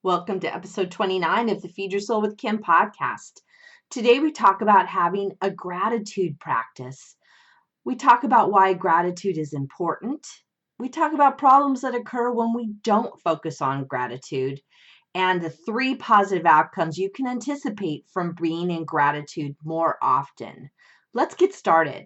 Welcome to episode 29 of the Feed Your Soul with Kim podcast. Today we talk about having a gratitude practice. We talk about why gratitude is important. We talk about problems that occur when we don't focus on gratitude and the 3 positive outcomes you can anticipate from being in gratitude more often. Let's get started.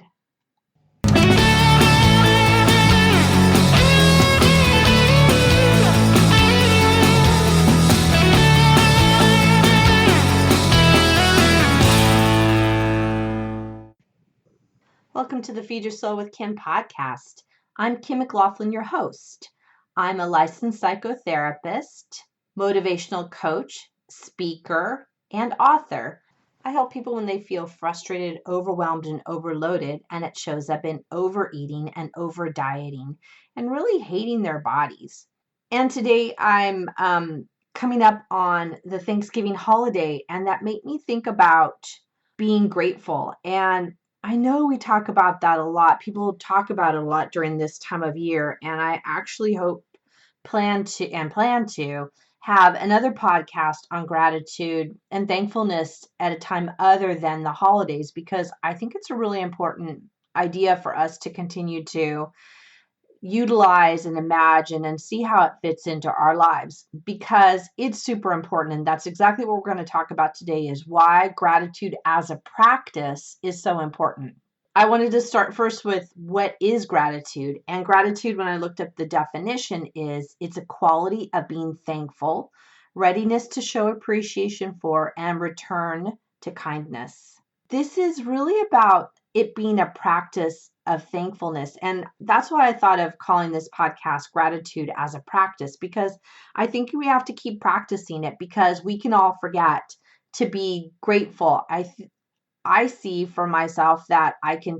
Welcome to the Feed Your Soul with Kim podcast. I'm Kim McLaughlin, your host. I'm a licensed psychotherapist, motivational coach, speaker, and author. I help people when they feel frustrated, overwhelmed, and overloaded, and it shows up in overeating and over dieting and really hating their bodies. And today I'm coming up on the Thanksgiving holiday, and that made me think about being grateful. And I know we talk about that a lot. People talk about it a lot during this time of year, and I actually plan to have another podcast on gratitude and thankfulness at a time other than the holidays, because I think it's a really important idea for us to continue to utilize and imagine and see how it fits into our lives, because it's super important. And that's exactly what we're going to talk about today, is why gratitude as a practice is so important. I wanted to start first with what is gratitude. And gratitude, when I looked up the definition, is it's a quality of being thankful, readiness to show appreciation for, and return to kindness. This is really about it being a practice of thankfulness. And that's why I thought of calling this podcast Gratitude as a Practice, because I think we have to keep practicing it, because we can all forget to be grateful. I see for myself that I can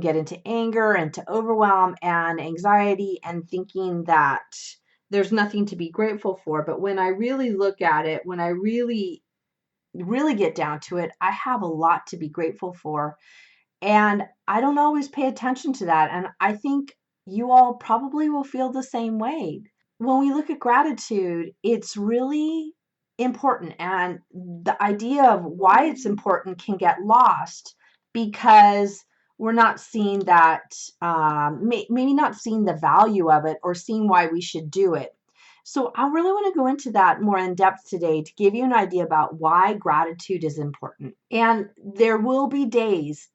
get into anger and to overwhelm and anxiety and thinking that there's nothing to be grateful for. But when I really look at it, when I really get down to it, I have a lot to be grateful for. And I don't always pay attention to that. And I think you all probably will feel the same way. When we look at gratitude, it's really important. And the idea of why it's important can get lost because we're not seeing that, maybe not seeing the value of it or seeing why we should do it. So I really want to go into that more in depth today to give you an idea about why gratitude is important. And there will be days,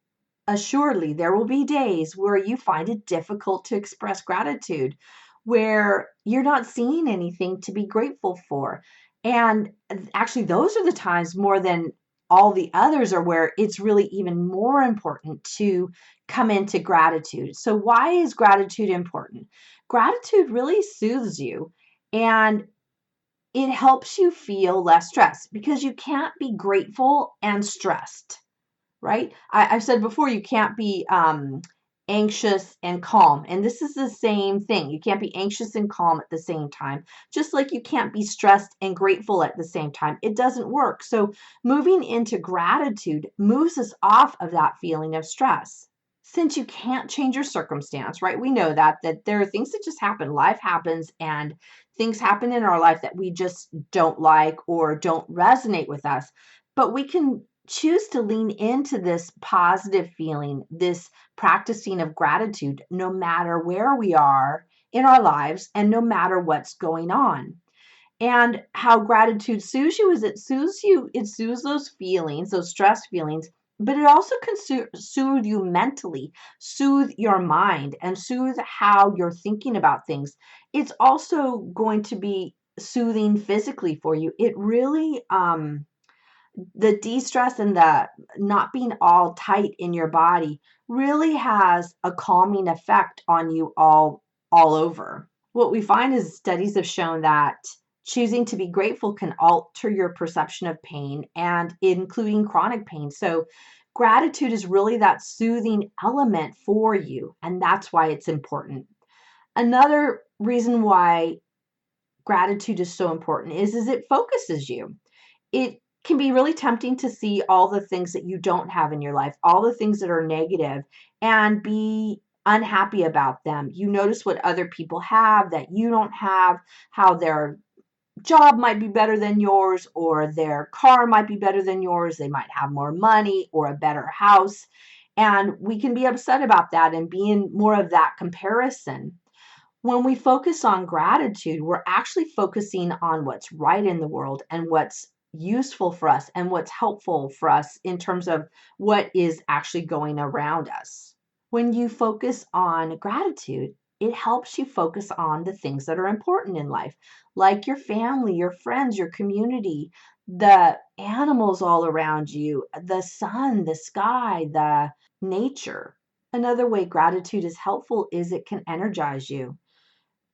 assuredly, there will be days where you find it difficult to express gratitude, where you're not seeing anything to be grateful for. And actually, those are the times more than all the others are where it's really even more important to come into gratitude. So why is gratitude important? Gratitude really soothes you, and it helps you feel less stressed, because you can't be grateful and stressed, right? I've said before, you can't be anxious and calm. And this is the same thing. You can't be anxious and calm at the same time, just like you can't be stressed and grateful at the same time. It doesn't work. So moving into gratitude moves us off of that feeling of stress. Since you can't change your circumstance, right? We know that there are things that just happen. Life happens, and things happen in our life that we just don't like or don't resonate with us. But we can choose to lean into this positive feeling, this practicing of gratitude, no matter where we are in our lives and no matter what's going on. And how gratitude soothes you is it soothes those feelings, those stress feelings, but it also can soothe you mentally, soothe your mind, and soothe how you're thinking about things. It's also going to be soothing physically for you. It really, the de-stress and the not being all tight in your body really has a calming effect on you all over. What we find is studies have shown that choosing to be grateful can alter your perception of pain, and including chronic pain. So gratitude is really that soothing element for you, and that's why it's important. Another reason why gratitude is so important is it focuses you. It can be really tempting to see all the things that you don't have in your life, all the things that are negative, and be unhappy about them. You notice what other people have that you don't have, how they're job might be better than yours, or their car might be better than yours. They might have more money or a better house. And we can be upset about that and be in more of that comparison. When we focus on gratitude, we're actually focusing on what's right in the world and what's useful for us and what's helpful for us in terms of what is actually going around us. When you focus on gratitude, it helps you focus on the things that are important in life, like your family, your friends, your community, the animals all around you, the sun, the sky, the nature. Another way gratitude is helpful is it can energize you.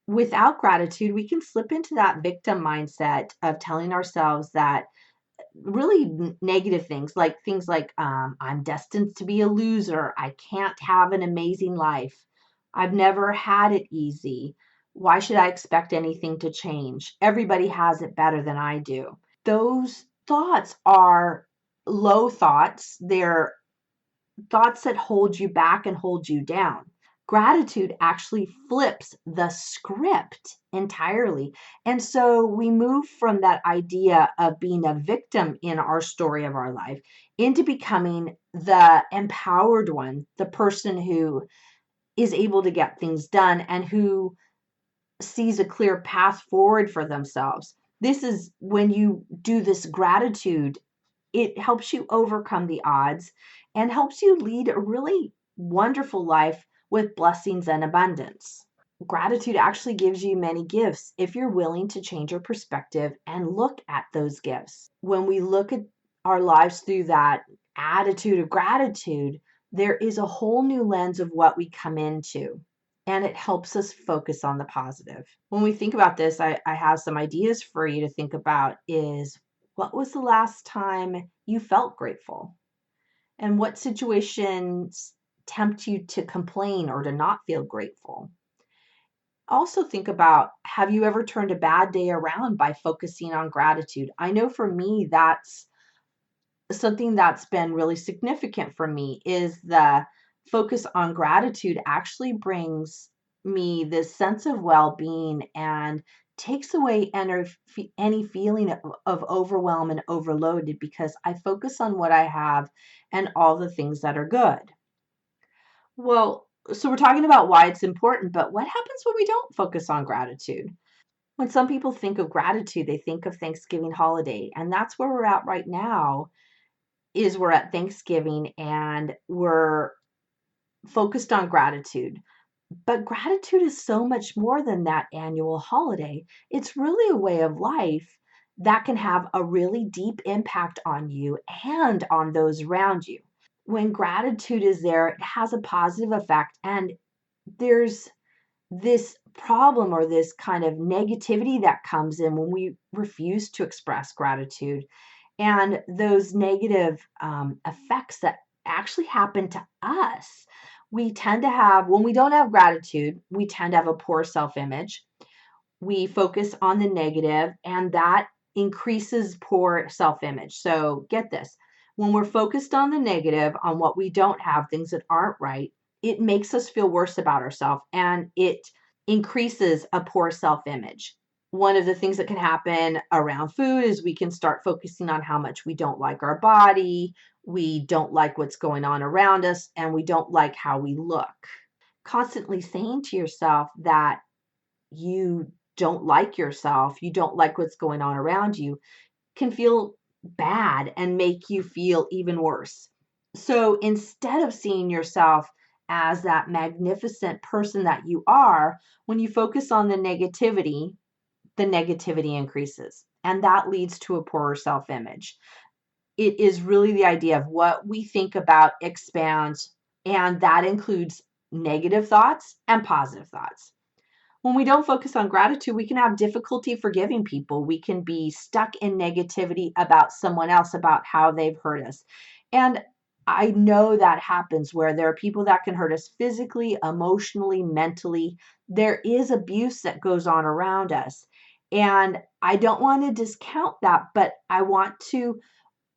Without gratitude, we can slip into that victim mindset of telling ourselves that really negative things like I'm destined to be a loser. I can't have an amazing life. I've never had it easy. Why should I expect anything to change? Everybody has it better than I do. Those thoughts are low thoughts. They're thoughts that hold you back and hold you down. Gratitude actually flips the script entirely. And so we move from that idea of being a victim in our story of our life into becoming the empowered one, the person who is able to get things done and who sees a clear path forward for themselves. This is when you do this gratitude, it helps you overcome the odds and helps you lead a really wonderful life with blessings and abundance. Gratitude actually gives you many gifts if you're willing to change your perspective and look at those gifts. When we look at our lives through that attitude of gratitude, there is a whole new lens of what we come into, and it helps us focus on the positive. When we think about this, I have some ideas for you to think about is what was the last time you felt grateful? And what situations tempt you to complain or to not feel grateful? Also think about, have you ever turned a bad day around by focusing on gratitude? I know for me, that's something that's been really significant for me is the focus on gratitude actually brings me this sense of well-being and takes away any feeling of overwhelm and overloaded because I focus on what I have and all the things that are good. Well, so we're talking about why it's important, but what happens when we don't focus on gratitude? When some people think of gratitude, they think of Thanksgiving holiday, and that's where we're at right now is we're at Thanksgiving and we're focused on gratitude. But gratitude is so much more than that annual holiday. It's really a way of life that can have a really deep impact on you and on those around you. When gratitude is there, it has a positive effect. And there's this problem or this kind of negativity that comes in when we refuse to express gratitude and those negative effects that actually happen to us. We tend to have, when we don't have gratitude, we tend to have a poor self image. We focus on the negative, and that increases poor self image. So get this, when we're focused on the negative, on what we don't have, things that aren't right, it makes us feel worse about ourselves and it increases a poor self image. One of the things that can happen around food is we can start focusing on how much we don't like our body, we don't like what's going on around us, and we don't like how we look. Constantly saying to yourself that you don't like yourself, you don't like what's going on around you, can feel bad and make you feel even worse. So instead of seeing yourself as that magnificent person that you are, when you focus on the negativity increases. And that leads to a poorer self image. It is really the idea of what we think about expands, and that includes negative thoughts and positive thoughts. When we don't focus on gratitude, we can have difficulty forgiving people. We can be stuck in negativity about someone else, about how they've hurt us. And I know that happens where there are people that can hurt us physically, emotionally, mentally. There is abuse that goes on around us. And I don't want to discount that, but I want to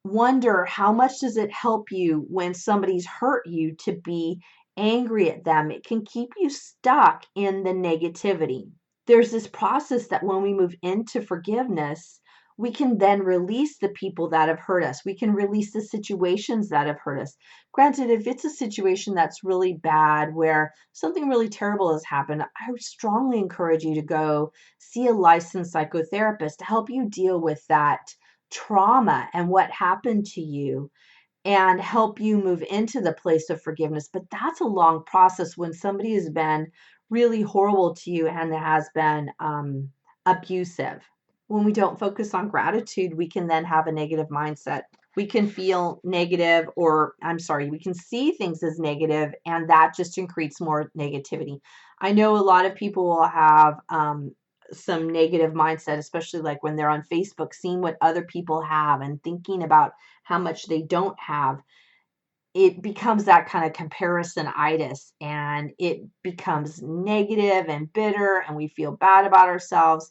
wonder how much does it help you when somebody's hurt you to be angry at them? It can keep you stuck in the negativity. there's this process that when we move into forgiveness, we can then release the people that have hurt us. We can release the situations that have hurt us. Granted, if it's a situation that's really bad, where something really terrible has happened, I would strongly encourage you to go see a licensed psychotherapist to help you deal with that trauma and what happened to you and help you move into the place of forgiveness. But that's a long process when somebody has been really horrible to you and has been abusive. When we don't focus on gratitude, we can then have a negative mindset. We can feel negative, we can see things as negative, and that just increases more negativity. I know a lot of people will have some negative mindset, especially like when they're on Facebook, seeing what other people have and thinking about how much they don't have. It becomes that kind of comparison-itis, and it becomes negative and bitter, and we feel bad about ourselves.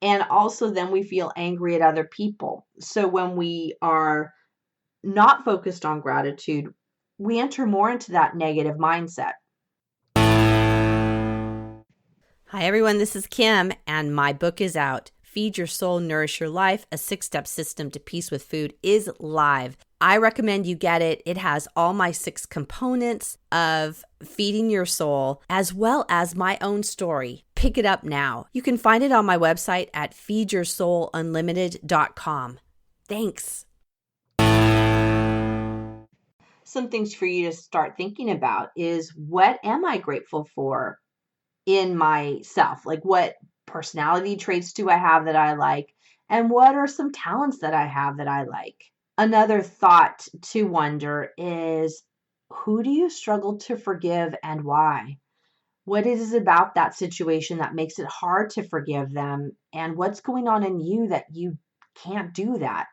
And also then we feel angry at other people. So when we are not focused on gratitude, we enter more into that negative mindset. Hi, everyone. This is Kim, and my book is out. Feed Your Soul, Nourish Your Life, a 6-step system to peace with food is live. I recommend you get it. It has all my 6 components of feeding your soul, as well as my own story. Pick it up now. You can find it on my website at feedyoursoulunlimited.com. Thanks. Some things for you to start thinking about is, what am I grateful for in myself? Like, what personality traits do I have that I like? And what are some talents that I have that I like? Another thought to wonder is, who do you struggle to forgive and why? What is it about that situation that makes it hard to forgive them? And what's going on in you that you can't do that?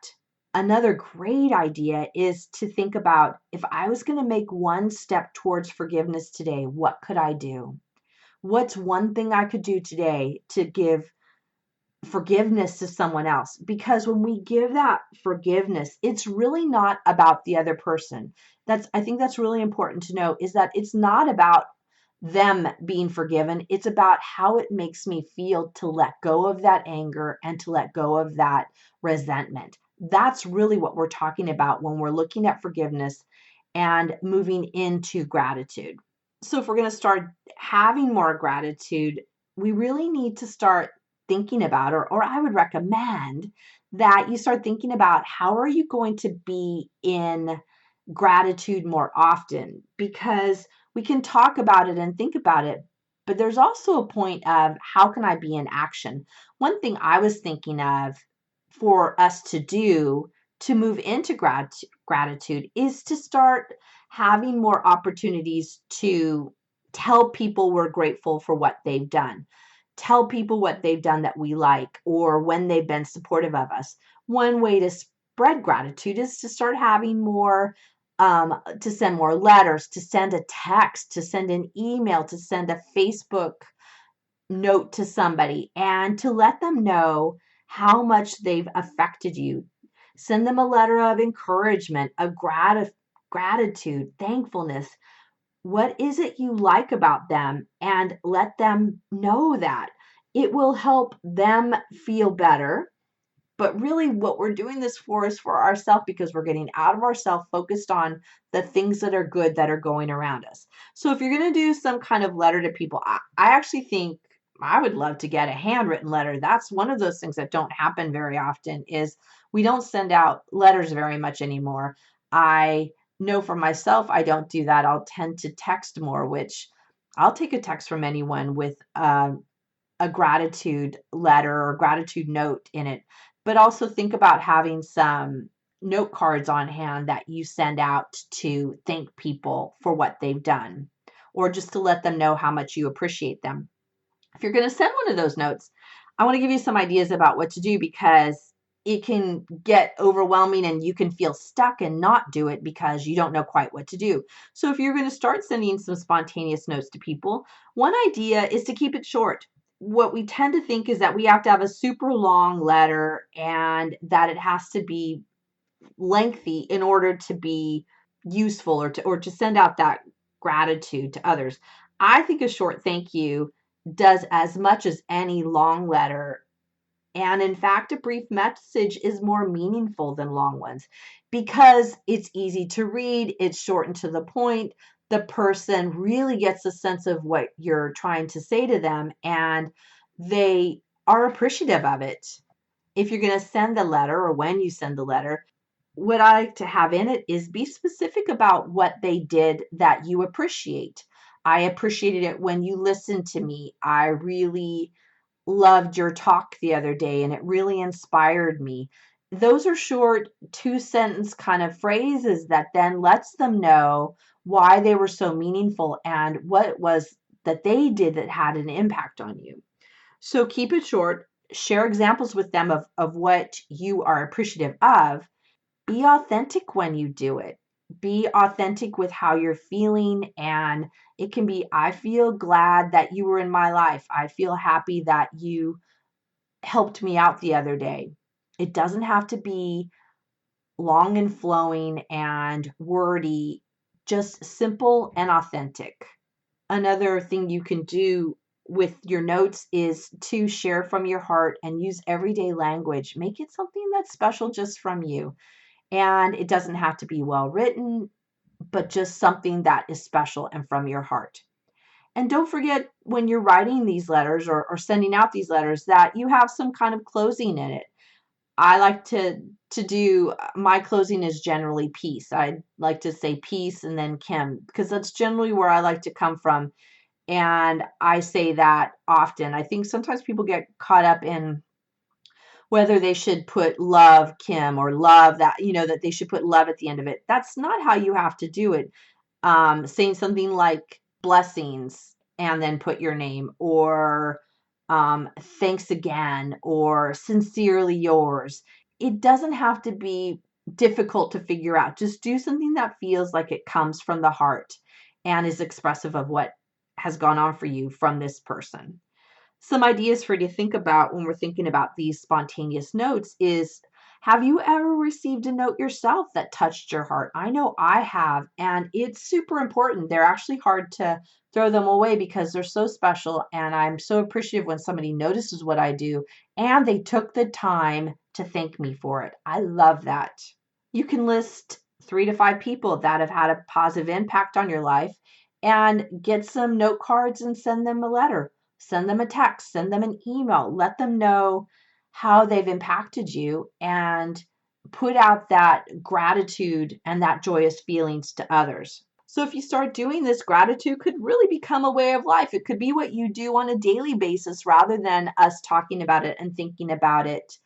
Another great idea is to think about, if I was going to make one step towards forgiveness today, what could I do? What's one thing I could do today to give forgiveness to someone else? Because when we give that forgiveness, it's really not about the other person. I think that's really important to know, is that it's not about them being forgiven. It's about how it makes me feel to let go of that anger and to let go of that resentment. That's really what we're talking about when we're looking at forgiveness and moving into gratitude. So if we're going to start having more gratitude, we really need to start thinking about, or I would recommend that you start thinking about, how are you going to be in gratitude more often? Because we can talk about it and think about it, but there's also a point of, how can I be in action? One thing I was thinking of for us to do to move into gratitude is to start having more opportunities to tell people we're grateful for what they've done. Tell people what they've done that we like, or when they've been supportive of us. One way to spread gratitude is to start having more, to send more letters, to send a text, to send an email, to send a Facebook note to somebody, and to let them know how much they've affected you. Send them a letter of encouragement, of gratitude, thankfulness. What is it you like about them? And let them know that. It will help them feel better. But really, what we're doing this for is for ourselves, because we're getting out of ourselves, focused on the things that are good that are going around us. So if you're going to do some kind of letter to people, I actually think I would love to get a handwritten letter. That's one of those things that don't happen very often, is we don't send out letters very much anymore. I know for myself, I don't do that. I'll tend to text more, which I'll take a text from anyone with a gratitude letter or gratitude note in it. But also think about having some note cards on hand that you send out to thank people for what they've done, or just to let them know how much you appreciate them. If you're going to send one of those notes, I want to give you some ideas about what to do, because it can get overwhelming and you can feel stuck and not do it because you don't know quite what to do. So if you're going to start sending some spontaneous notes to people, one idea is to keep it short. What we tend to think is that we have to have a super long letter and that it has to be lengthy in order to be useful, or to send out that gratitude to others. I think a short thank you does as much as any long letter. And in fact, a brief message is more meaningful than long ones because it's easy to read, it's short and to the point. The person really gets a sense of what you're trying to say to them, and they are appreciative of it. If you're going to send the letter, or when you send the letter, what I like to have in it is be specific about what they did that you appreciate. I appreciated it when you listened to me. I really loved your talk the other day and it really inspired me. Those are short 2 sentence kind of phrases that then lets them know why they were so meaningful and what it was that they did that had an impact on you. So keep it short, share examples with them of what you are appreciative of. Be authentic when you do it. Be authentic with how you're feeling. And it can be, I feel glad that you were in my life. I feel happy that you helped me out the other day. It doesn't have to be long and flowing and wordy, just simple and authentic. Another thing you can do with your notes is to share from your heart and use everyday language. Make it something that's special just from you. And it doesn't have to be well written, but just something that is special and from your heart. And don't forget when you're writing these letters or sending out these letters that you have some kind of closing in it. I like to do my closing is generally peace. I like to say peace and then Kim because that's generally where I like to come from. And I say that often. I think sometimes people get caught up in whether they should put love Kim or love that, that they should put love at the end of it. That's not how you have to do it. Saying something like blessings and then put your name, or thanks again, or sincerely yours. It doesn't have to be difficult to figure out. Just do something that feels like it comes from the heart and is expressive of what has gone on for you from this person. Some ideas for you to think about when we're thinking about these spontaneous notes is, have you ever received a note yourself that touched your heart? I know I have, and it's super important. They're actually hard to throw them away because they're so special, and I'm so appreciative when somebody notices what I do and they took the time to thank me for it. I love that. You can list 3 to 5 people that have had a positive impact on your life and get some note cards and send them a letter. Send them a text, send them an email, let them know how they've impacted you, and put out that gratitude and that joyous feelings to others. So if you start doing this, gratitude could really become a way of life. It could be what you do on a daily basis rather than us talking about it and thinking about it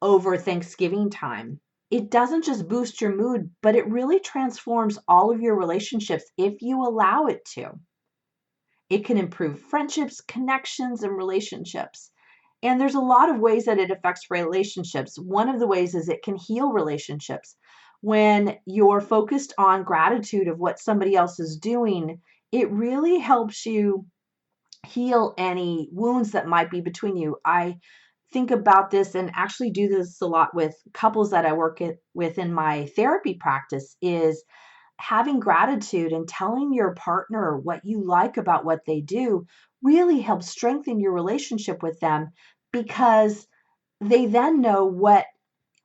over Thanksgiving time. It doesn't just boost your mood, but it really transforms all of your relationships if you allow it to. It can improve friendships, connections, and relationships. And there's a lot of ways that it affects relationships. One of the ways is it can heal relationships. When you're focused on gratitude of what somebody else is doing, it really helps you heal any wounds that might be between you. I think about this and actually do this a lot with couples that I work with in my therapy practice is having gratitude and telling your partner what you like about what they do really helps strengthen your relationship with them because they then know what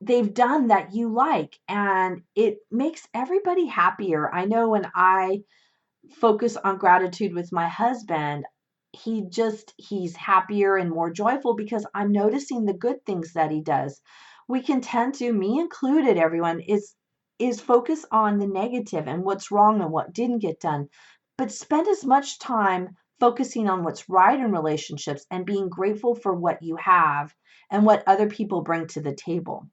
they've done that you like, and it makes everybody happier. I know when I focus on gratitude with my husband, he's happier and more joyful because I'm noticing the good things that he does. We can tend to, me included, everyone is focus on the negative and what's wrong and what didn't get done, but spend as much time focusing on what's right in relationships and being grateful for what you have and what other people bring to the table.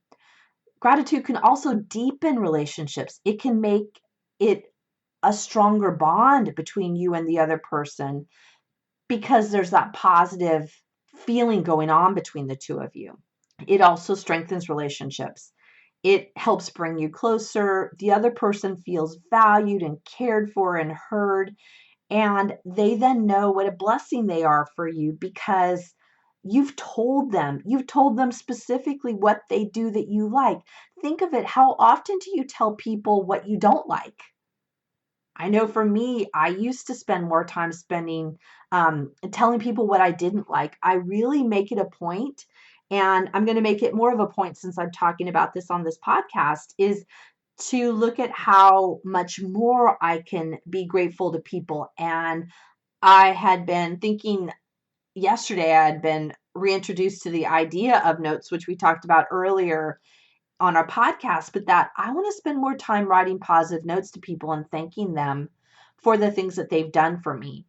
Gratitude can also deepen relationships. It can make it a stronger bond between you and the other person because there's that positive feeling going on between the two of you. It also strengthens relationships. It helps bring you closer. The other person feels valued and cared for and heard, and they then know what a blessing they are for you because you've told them specifically what they do that you like. Think of it, how often do you tell people what you don't like? I know for me, I used to spend more time telling people what I didn't like. I really make it a point, and I'm going to make it more of a point since I'm talking about this on this podcast, is to look at how much more I can be grateful to people. And I had been thinking yesterday, I had been reintroduced to the idea of notes, which we talked about earlier on our podcast, but that I want to spend more time writing positive notes to people and thanking them for the things that they've done for me.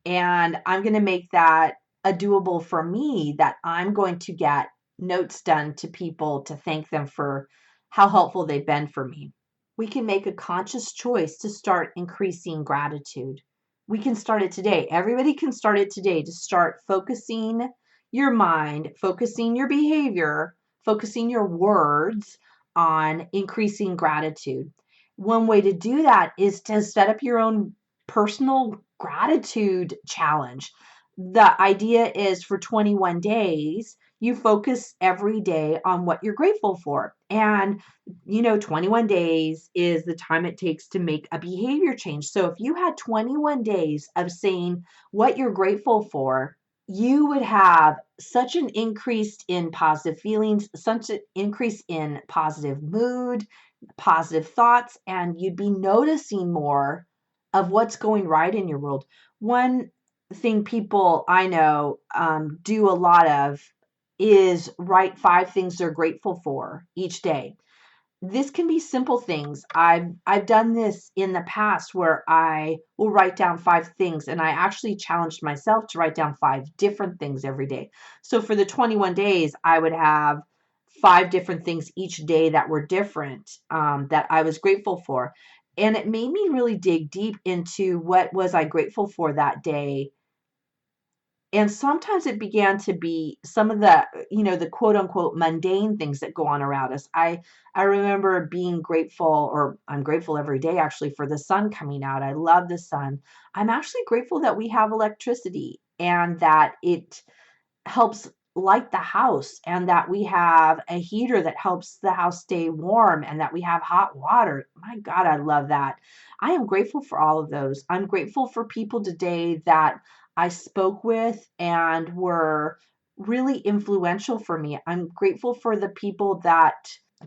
And I'm going to make that a doable for me, that I'm going to get notes done to people to thank them for how helpful they've been for me. We can make a conscious choice to start increasing gratitude. We can start it today. Everybody can start it today, to start focusing your mind, focusing your behavior, focusing your words on increasing gratitude. One way to do that is to set up your own personal gratitude challenge. The idea is for 21 days, you focus every day on what you're grateful for. And 21 days is the time it takes to make a behavior change. So if you had 21 days of saying what you're grateful for, you would have such an increase in positive feelings, such an increase in positive mood, positive thoughts, and you'd be noticing more of what's going right in your world. One thing people I know do a lot of is write 5 things they're grateful for each day. This can be simple things. I've done this in the past where I will write down 5 things, and I actually challenged myself to write down 5 different things every day. So for the 21 days, I would have 5 different things each day that were different, that I was grateful for. And it made me really dig deep into what was I grateful for that day. And sometimes it began to be some of the quote unquote mundane things that go on around us. I remember being grateful, or I'm grateful every day actually, for the sun coming out. I love the sun. I'm actually grateful that we have electricity and that it helps light the house, and that we have a heater that helps the house stay warm, and that we have hot water. My God, I love that. I am grateful for all of those. I'm grateful for people today that I spoke with and were really influential for me. I'm grateful for the people that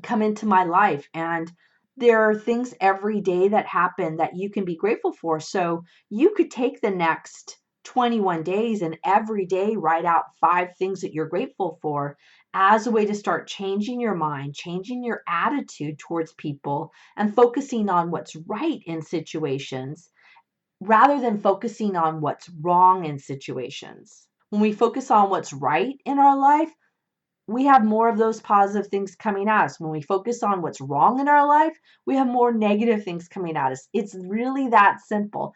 come into my life, and there are things every day that happen that you can be grateful for. So you could take the next 21 days and every day write out 5 things that you're grateful for, as a way to start changing your mind, changing your attitude towards people, and focusing on what's right in situations rather than focusing on what's wrong in situations. When we focus on what's right in our life, we have more of those positive things coming at us. When we focus on what's wrong in our life, we have more negative things coming at us. It's really that simple.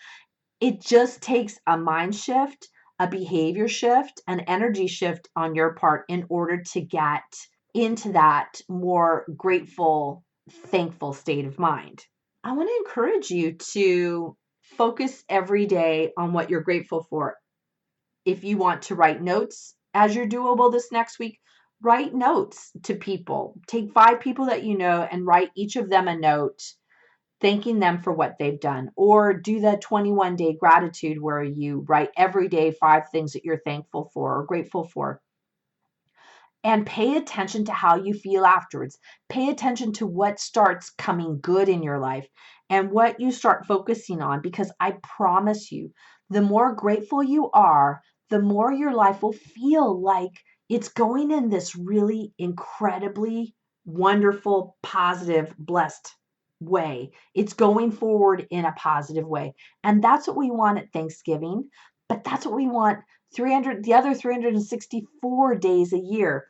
It just takes a mind shift, a behavior shift, an energy shift on your part in order to get into that more grateful, thankful state of mind. I want to encourage you to focus every day on what you're grateful for. If you want to write notes as you're doable this next week, write notes to people. Take 5 people that you know and write each of them a note thanking them for what they've done. Or do the 21-day gratitude where you write every day 5 things that you're thankful for or grateful for. And pay attention to how you feel afterwards. Pay attention to what starts coming good in your life and what you start focusing on, because I promise you, the more grateful you are, the more your life will feel like it's going in this really incredibly wonderful, positive, blessed way. It's going forward in a positive way. And that's what we want at Thanksgiving, but that's what we want the other 364 days a year.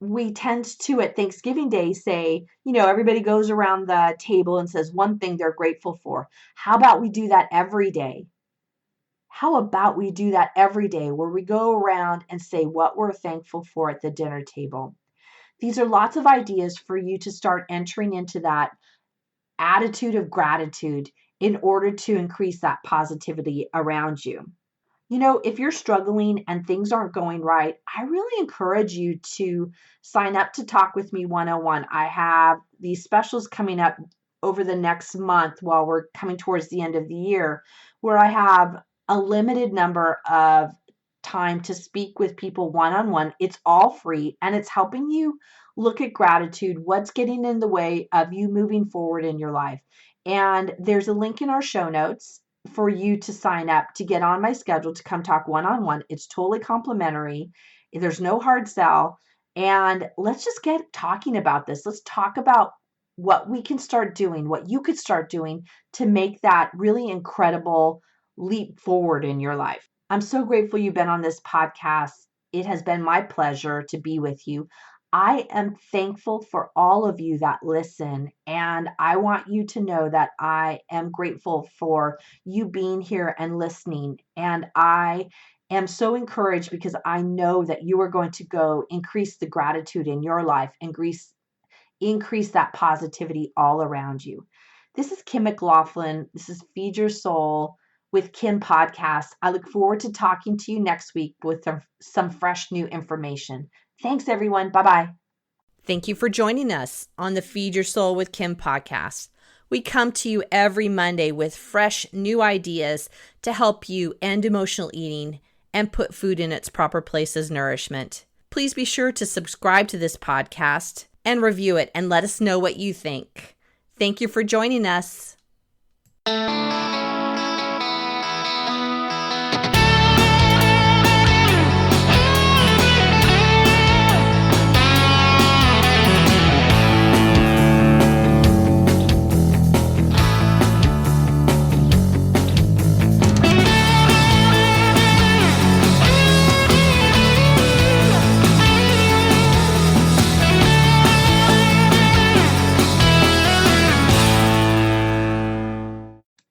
We tend to, at Thanksgiving Day, say, everybody goes around the table and says one thing they're grateful for. How about we do that every day? How about we do that every day, where we go around and say what we're thankful for at the dinner table? These are lots of ideas for you to start entering into that attitude of gratitude in order to increase that positivity around you. If you're struggling and things aren't going right, I really encourage you to sign up to talk with me 101. I have these specials coming up over the next month while we're coming towards the end of the year, where I have a limited number of time to speak with people one-on-one. It's all free, and it's helping you look at gratitude, what's getting in the way of you moving forward in your life. And there's a link in our show notes for you to sign up to get on my schedule to come talk one-on-one. It's totally complimentary. There's no hard sell. And let's just get talking about this. Let's talk about what we can start doing, what you could start doing to make that really incredible leap forward in your life. I'm so grateful you've been on this podcast. It has been my pleasure to be with you. I am thankful for all of you that listen, and I want you to know that I am grateful for you being here and listening. And I am so encouraged because I know that you are going to go increase the gratitude in your life and increase that positivity all around you. This is Kim McLaughlin. This is Feed Your Soul with Kim podcast. I look forward to talking to you next week with some fresh new information. Thanks, everyone. Bye-bye. Thank you for joining us on the Feed Your Soul with Kim podcast. We come to you every Monday with fresh new ideas to help you end emotional eating and put food in its proper place as nourishment. Please be sure to subscribe to this podcast and review it and let us know what you think. Thank you for joining us.